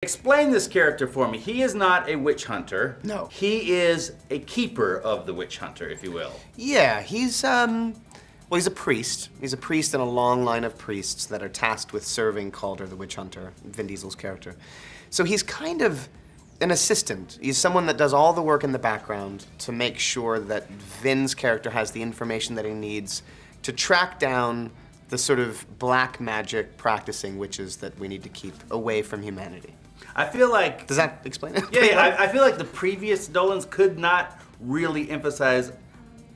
explain this character for me. He is not a witch hunter. No. He is a keeper of the witch hunter, if you will. Yeah, he's a priest. He's a priest in a long line of priests that are tasked with serving Calder the Witch Hunter, Vin Diesel's character. So he's kind of an assistant. He's someone that does all the work in the background to make sure that Vin's character has the information that he needs to track down the sort of black magic practicing witches that we need to keep away from humanity. I feel like... Does that explain it? Yeah, I feel like the previous Nolans could not really emphasize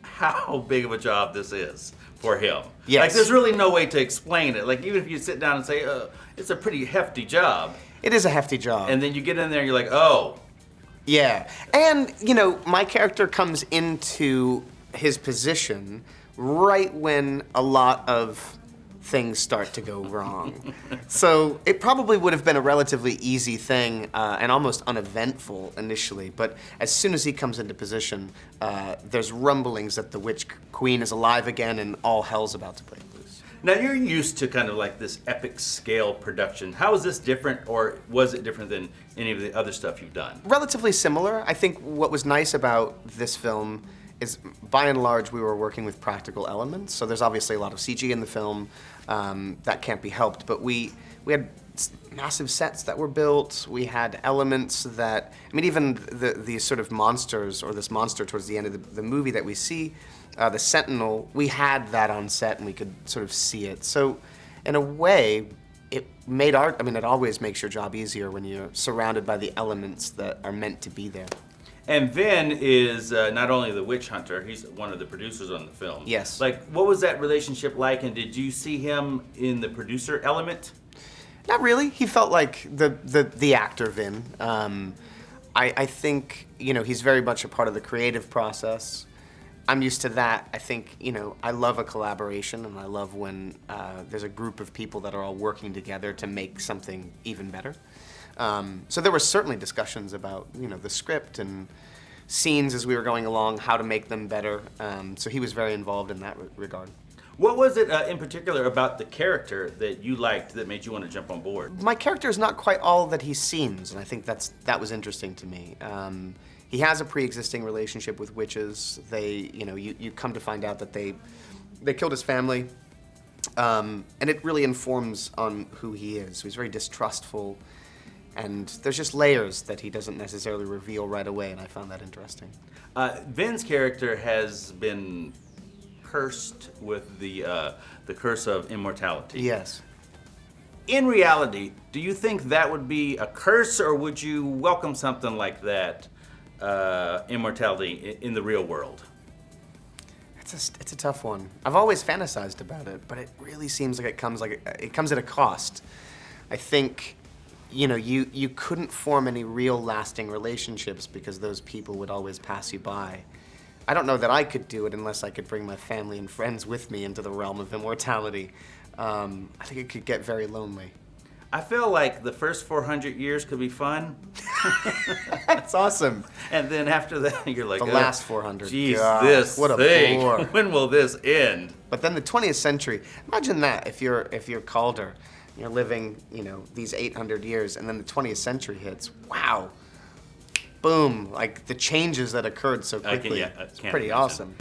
how big of a job this is for him. Yes. Like, there's really no way to explain it. Like, even if you sit down and say, it's a pretty hefty job. It is a hefty job. And then you get in there and you're like, oh. Yeah. And, you know, my character comes into his position right when a lot of things start to go wrong. So it probably would have been a relatively easy thing and almost uneventful initially, but as soon as he comes into position, there's rumblings that the Witch Queen is alive again and all hell's about to break loose. Now, you're used to kind of like this epic scale production. How is this different, or was it different than any of the other stuff you've done? Relatively similar. I think what was nice about this film is, by and large, we were working with practical elements. So there's obviously a lot of CG in the film. That can't be helped, but we had massive sets that were built. We had elements that, I mean, even the sort of monsters, or this monster towards the end of the movie that we see, the Sentinel, we had that on set and we could sort of see it. So in a way, it made art, I mean, it always makes your job easier when you're surrounded by the elements that are meant to be there. And Vin is not only the witch hunter, he's one of the producers on the film. Yes. Like, what was that relationship like, and did you see him in the producer element? Not really. He felt like the actor Vin. I think, you know, he's very much a part of the creative process. I'm used to that. I think, you know, I love a collaboration, and I love when there's a group of people that are all working together to make something even better. So there were certainly discussions about, you know, the script and scenes as we were going along, how to make them better. So he was very involved in that regard. What was it in particular about the character that you liked that made you want to jump on board? My character is not quite all that he seems, and I think that was interesting to me. He has a pre-existing relationship with witches. They, you know, you come to find out that they killed his family, and it really informs on who he is. So he's very distrustful. And there's just layers that he doesn't necessarily reveal right away, and I found that interesting. Vin's character has been cursed with the curse of immortality. Yes. In reality, do you think that would be a curse, or would you welcome something like that, immortality, in the real world? It's a tough one. I've always fantasized about it, but it really seems like it comes at a cost. I think, you know, you couldn't form any real lasting relationships because those people would always pass you by. I don't know that I could do it unless I could bring my family and friends with me into the realm of immortality. I think it could get very lonely. I feel like the first 400 years could be fun. That's awesome. And then after that, you're like, the last 400. Geez, God, this what a thing. bore. When will this end? But then the 20th century, imagine that if you're Calder, you're living, you know, these 800 years, and then the 20th century hits. Wow. Boom. Like the changes that occurred so quickly. It's pretty awesome.